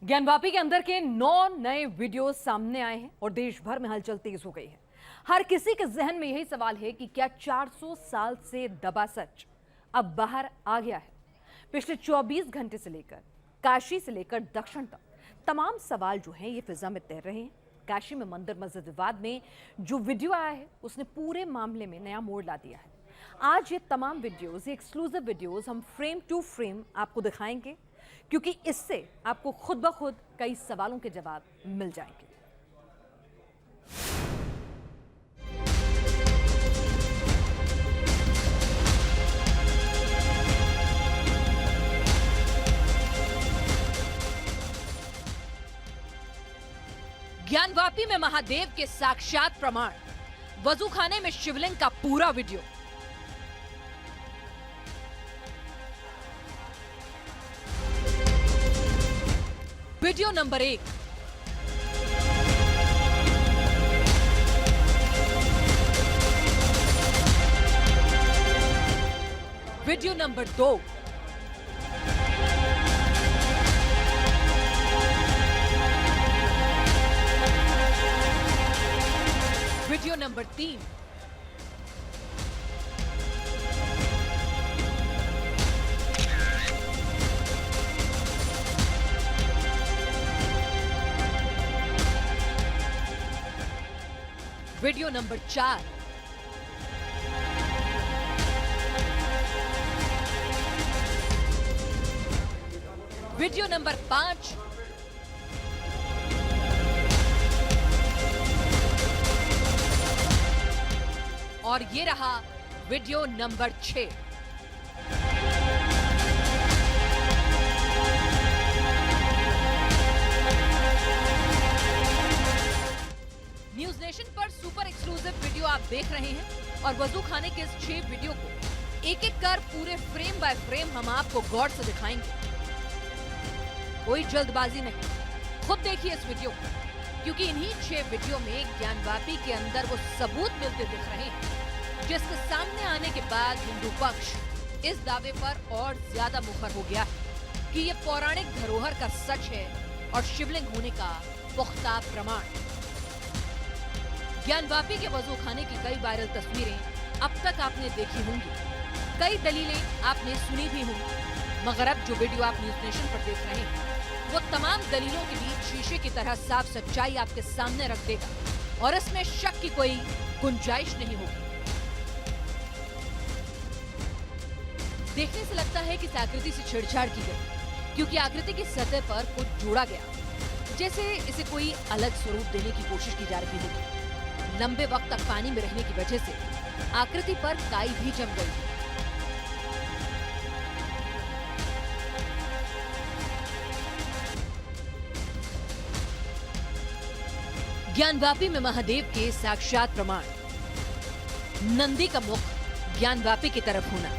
ज्ञानवापी के अंदर के 9 नए वीडियो सामने आए हैं और देश भर में हलचल तेज हो गई है। हर किसी के जहन में यही सवाल है कि क्या 400 साल से दबा सच अब बाहर आ गया है। पिछले 24 घंटे से लेकर काशी से लेकर दक्षिण तक तमाम सवाल जो हैं ये फिजा में तैर रहे हैं। काशी में मंदिर मस्जिद विवाद में जो वीडियो आया है उसने पूरे मामले में नया मोड़ ला दिया है। आज ये तमाम वीडियोस, ये एक्सक्लूसिव वीडियोस हम फ्रेम टू फ्रेम आपको दिखाएंगे, क्योंकि इससे आपको खुद ब खुद कई सवालों के जवाब मिल जाएंगे। ज्ञानवापी में महादेव के साक्षात प्रमाण, वजूखाने में शिवलिंग का पूरा video. Video number 1। Video number 2। Video number 3। Video number 4। Video number 5। और ये रहा वीडियो नंबर 6। न्यूज नेशन पर सुपर एक्सक्लूसिव वीडियो आप देख रहे हैं और वजूखाने के इस 6 वीडियो को एक एक कर पूरे फ्रेम बाय फ्रेम हम आपको गौर से दिखाएंगे। कोई जल्दबाजी नहीं, खुद देखिए इस वीडियो को, क्योंकि इन्हीं 6 वीडियो में ज्ञानवापी के अंदर वो सबूत मिलते दिख रहे हैं जिसके सामने आने के बाद हिंदू पक्ष इस दावे पर और ज्यादा मुखर हो गया है कि ये पौराणिक धरोहर का सच है और शिवलिंग होने का पुख्ता प्रमाण। ज्ञानवापी के वजूखाने की कई वायरल तस्वीरें अब तक आपने देखी होंगी, कई दलीलें आपने सुनी भी होंगी, मगर अब जो वीडियो आप न्यूज नेशन पर देख रहे हैं वो तमाम दलीलों के बीच शीशे की तरह साफ सच्चाई आपके सामने रख देगा और इसमें शक की कोई गुंजाइश नहीं होगी। देखने से लगता है कि इस आकृति से छेड़छाड़ की गई, क्योंकि आकृति की सतह पर कुछ जोड़ा गया, जैसे इसे कोई अलग स्वरूप देने की कोशिश की जा रही होगी। लंबे वक्त तक पानी में रहने की वजह से आकृति पर काई भी जम गई। ज्ञानवापी में महादेव के साक्षात प्रमाण, नंदी का मुख ज्ञानवापी की तरफ होना।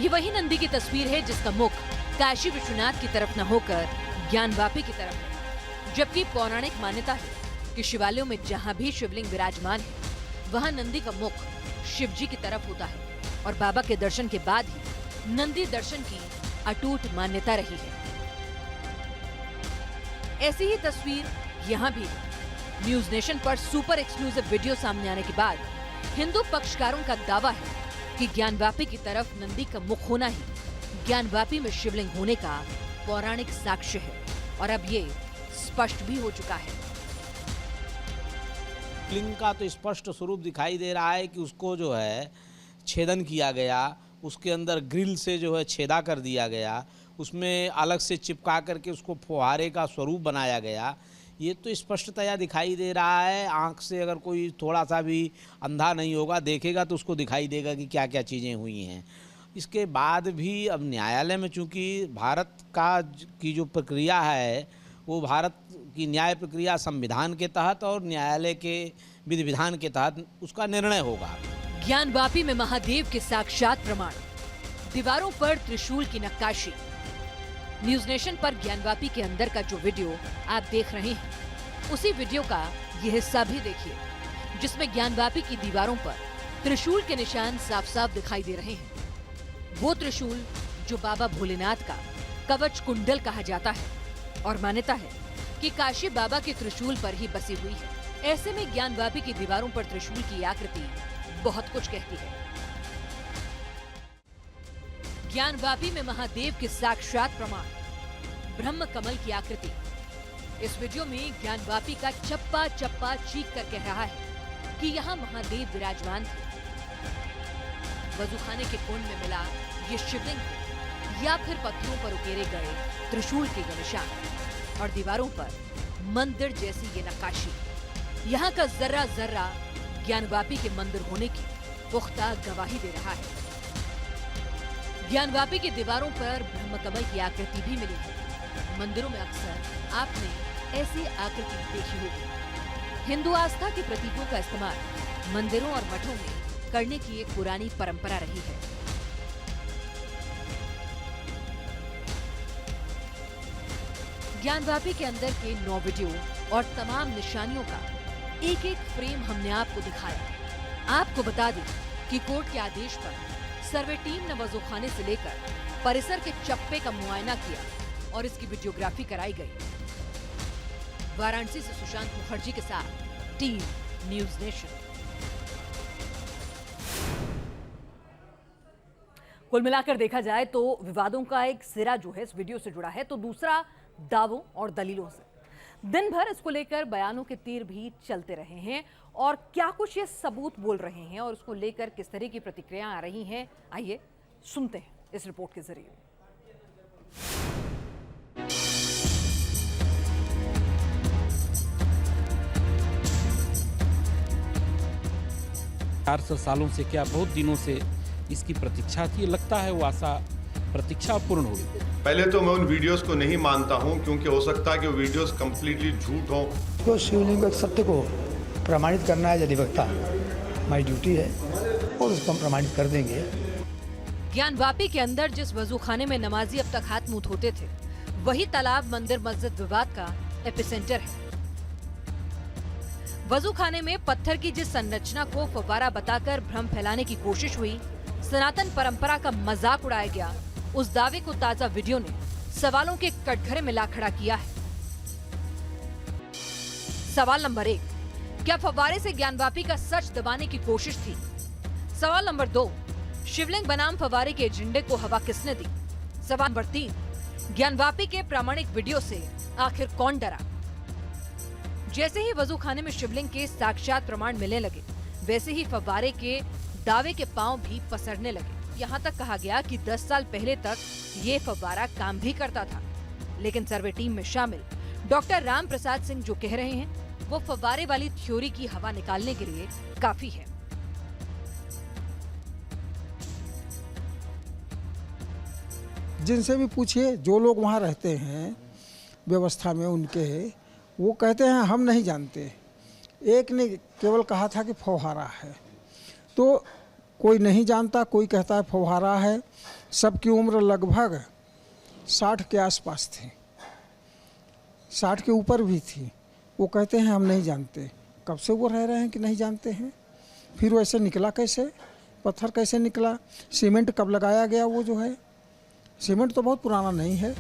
ये वही नंदी की तस्वीर है जिसका मुख काशी विश्वनाथ की तरफ न होकर ज्ञानवापी की तरफ है, जबकि पौराणिक मान्यता है कि शिवालयों में जहां भी शिवलिंग विराजमान है वहां नंदी का मुख शिवजी की तरफ होता है और बाबा के दर्शन के बाद ही नंदी दर्शन की अटूट मान्यता रही है। ऐसी ही तस्वीर यहाँ भी है। न्यूज नेशन पर सुपर एक्सक्लूसिव वीडियो सामने आने के बाद हिंदू पक्षकारों का दावा है कि ज्ञानवापी की तरफ नंदी का मुख होना ही ज्ञानवापी में शिवलिंग होने का पौराणिक साक्ष्य है और अब ये स्पष्ट भी हो चुका है। लिंग का तो स्पष्ट स्वरूप दिखाई दे रहा है कि उसको जो है छेदन किया गया, उसके अंदर ग्रिल से जो है छेदा कर दिया गया, उसमें अलग से चिपका करके उसको फुहारे का स्वरूप बनाया गया। ये तो स्पष्टतया दिखाई दे रहा है। आँख से अगर कोई थोड़ा सा भी अंधा नहीं होगा, देखेगा तो उसको दिखाई देगा कि क्या क्या चीज़ें हुई हैं। इसके बाद भी अब न्यायालय में चूँकि भारत की जो प्रक्रिया है वो भारत की न्याय प्रक्रिया संविधान के तहत और न्यायालय के विधि विधान के तहत उसका निर्णय होगा। ज्ञानवापी में महादेव के साक्षात प्रमाण, दीवारों पर त्रिशूल की नक्काशी। न्यूज नेशन पर ज्ञानवापी के अंदर का जो वीडियो आप देख रहे हैं उसी वीडियो का ये हिस्सा भी देखिए, जिसमें ज्ञानवापी की दीवारों पर त्रिशूल के निशान साफ साफ दिखाई दे रहे हैं। वो त्रिशूल जो बाबा भोलेनाथ का कवच कुंडल कहा जाता है और मान्यता है कि काशी बाबा के त्रिशूल पर ही बसी हुई है। ऐसे में ज्ञानवापी की दीवारों पर त्रिशूल की आकृति बहुत कुछ कहती है। ज्ञानवापी में महादेव के साक्षात प्रमाण, ब्रह्म कमल की आकृति। इस वीडियो में ज्ञानवापी का चप्पा चप्पा चीख कर कह रहा है कि यहाँ महादेव विराजमान थे। वजूखाने के कुंड में मिला ये शिवलिंग है या फिर पत्थरों पर उकेरे गए त्रिशूल के निशान और दीवारों पर मंदिर जैसी ये नक्काशी। यहाँ का जर्रा जर्रा ज्ञानवापी के मंदिर होने की पुख्ता गवाही दे रहा है। ज्ञानवापी की दीवारों पर ब्रह्मकमल की आकृति भी मिली है। मंदिरों में अक्सर आपने ऐसी आकृति देखी होगी। हिंदू आस्था के प्रतीकों का इस्तेमाल मंदिरों और मठों में करने की एक पुरानी परंपरा रही है। ज्ञानवापी के अंदर के 9 वीडियो और तमाम निशानियों का एक एक फ्रेम हमने आपको दिखाया। आपको बता दें कि कोर्ट के आदेश पर सर्वे टीम ने वजूखाने से लेकर परिसर के चप्पे का मुआयना किया और इसकी वीडियोग्राफी कराई गई। वाराणसी से सुशांत मुखर्जी के साथ टीम न्यूज नेशन। कुल मिलाकर देखा जाए तो विवादों का एक सिरा जो है इस वीडियो से जुड़ा है, तो दूसरा दावों और दलीलों से। दिन भर इसको लेकर बयानों के तीर भी चलते रहे हैं और क्या कुछ ये सबूत बोल रहे हैं और उसको लेकर किस तरह की प्रतिक्रिया आ रही हैं, आइए सुनते हैं इस रिपोर्ट के जरिए। 400 सालों से क्या बहुत दिनों से इसकी प्रतीक्षा थी। लगता है वो आशा प्रतीक्षा पूर्ण हुई। पहले तो मैं उन वीडियोस को नहीं मानता हूं क्योंकि हो सकता है कि वो वीडियोस कंप्लीटली झूठ हों। तो शिवलिंग के सत्य को प्रमाणित करना है अधिवक्ता, हमारी ड्यूटी है और उसको हम प्रमाणित कर देंगे। ज्ञानवापी के अंदर जिस वजूखाने में नमाजी अब तक हाथ मुंह धोते थे, वही तालाब मंदिर मस्जिद विवाद का एपिसेंटर है। वजूखाने में पत्थर की जिस संरचना को फव्वारा बताकर भ्रम फैलाने की कोशिश हुई, सनातन परंपरा का मजाक उड़ाया गया, उस दावे को ताजा वीडियो ने सवालों के कटघरे में ला खड़ा किया है। सवाल नंबर 1, क्या फव्वारे से ज्ञानवापी का सच दबाने की कोशिश थी? सवाल नंबर 2, शिवलिंग बनाम फव्वारे के एजेंडे को हवा किसने दी? सवाल नंबर 3, ज्ञानवापी के प्रामाणिक वीडियो से आखिर कौन डरा? जैसे ही वजूखाने में शिवलिंग के साक्षात प्रमाण मिलने लगे, वैसे ही फव्वारे के दावे के पांव भी पसरने लगे। यहाँ तक कहा गया कि 10 साल पहले तक ये फव्वारा काम भी करता था, लेकिन सर्वे टीम में शामिल डॉक्टर राम प्रसाद सिंह जो कह रहे हैं, वो फव्वारे वाली थ्योरी की हवा निकालने के लिए काफी है। जिनसे भी पूछिए, जो लोग वहाँ रहते हैं व्यवस्था में उनके, वो कहते हैं हम नहीं जानते। एक ने केवल कहा था कि फव्वारा है, तो कोई नहीं जानता, कोई कहता है फव्वारा है। सबकी उम्र लगभग 60 के आसपास थी, 60 के ऊपर भी थी। वो कहते हैं हम नहीं जानते। कब से वो रह रहे हैं कि नहीं जानते हैं? फिर वैसे निकला कैसे? पत्थर कैसे निकला? सीमेंट कब लगाया गया? वो जो है सीमेंट तो बहुत पुराना नहीं है।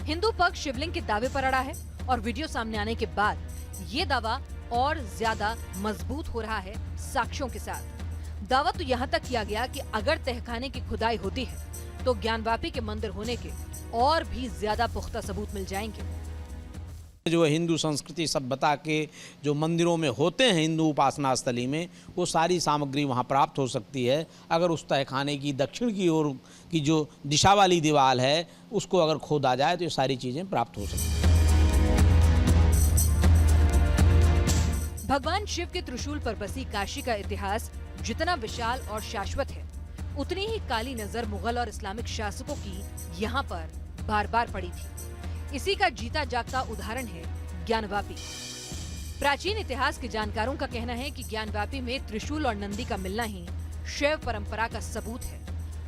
हिंदू पक्ष शिवलिंग के दावे पर अड़ा है और वीडियो सामने आने के बाद ये दावा और ज्यादा मजबूत हो रहा है साक्ष्यों के साथ। दावा तो यहाँ तक किया गया कि अगर तहखाने की खुदाई होती है तो ज्ञानवापी के मंदिर होने के और भी ज्यादा पुख्ता सबूत मिल जाएंगे। जो हिंदू संस्कृति सभ्यता के जो मंदिरों में होते हैं हिंदू उपासना स्थली में, वो सारी सामग्री वहाँ प्राप्त हो सकती है। अगर उस तहखाने की दक्षिण की ओर की जो दिशा वाली दीवार है उसको अगर खोदा जाए तो ये सारी चीज़ें प्राप्त हो सकती हैं। भगवान शिव के त्रिशूल पर बसी काशी का इतिहास जितना विशाल और शाश्वत है, उतनी ही काली नजर मुगल और इस्लामिक शासकों की यहाँ पर बार बार पड़ी थी। इसी का जीता जागता उदाहरण है ज्ञानवापी। प्राचीन इतिहास के जानकारों का कहना है कि ज्ञानवापी में त्रिशूल और नंदी का मिलना ही शैव परंपरा का सबूत है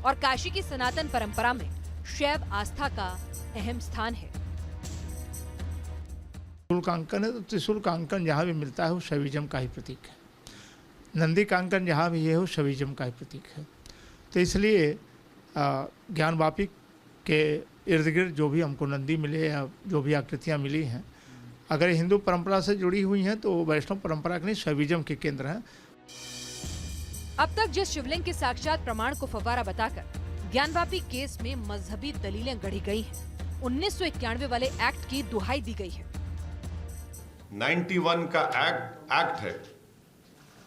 और काशी की सनातन परंपरा में शैव आस्था का अहम स्थान है। त्रिशूल का अंकन है तो त्रिशूल का अंकन जहाँ भी मिलता है वो शैविज्म का ही प्रतीक है। नंदी का अंकन जहाँ भी है वो शैविज्म का ही प्रतीक है। तो इसलिए ज्ञानवापी के इर्द गिर्द जो भी हमको नंदी मिले या जो भी आकृतियाँ मिली हैं, अगर हिंदू परंपरा से जुड़ी हुई हैं तो वैष्णव परंपरा के नहीं, शैविज्म के केंद्र हैं। अब तक जिस शिवलिंग के साक्षात प्रमाण को फव्वारा बताकर ज्ञानवापी केस में मजहबी दलीलें गढ़ी गई हैं, 1991 वाले एक्ट की दुहाई दी गई है। 91 का एक्ट है।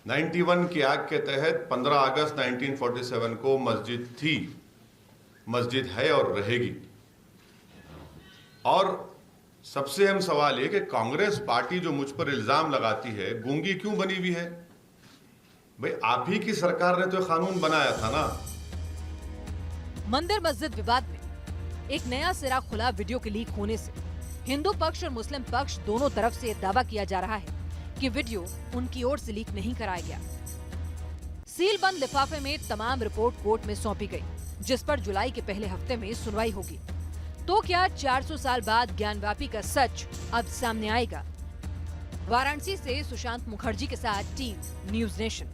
91 के एक्ट के तहत 15 अगस्त 1947 को मस्जिद थी, मस्जिद है और रहेगी। और सबसे अहम सवाल ये कि कांग्रेस पार्टी जो मुझ पर इल्जाम लगाती है, गूंगी क्यों बनी हुई है? भाई आप ही की सरकार ने तो कानून बनाया था ना। मंदिर मस्जिद विवाद में एक नया सिरा खुला वीडियो के लीक होने से हिंदू पक्ष और मुस्लिम पक्ष दोनों तरफ से दावा किया जा रहा है कि वीडियो उनकी ओर से लीक नहीं कराया गया। सील बंद लिफाफे में तमाम रिपोर्ट कोर्ट में सौंपी गई, जिस पर जुलाई के पहले हफ्ते में सुनवाई होगी। तो क्या 400 साल बाद ज्ञानवापी का सच अब सामने आएगा? वाराणसी से सुशांत मुखर्जी के साथ टीम न्यूज़ नेशन।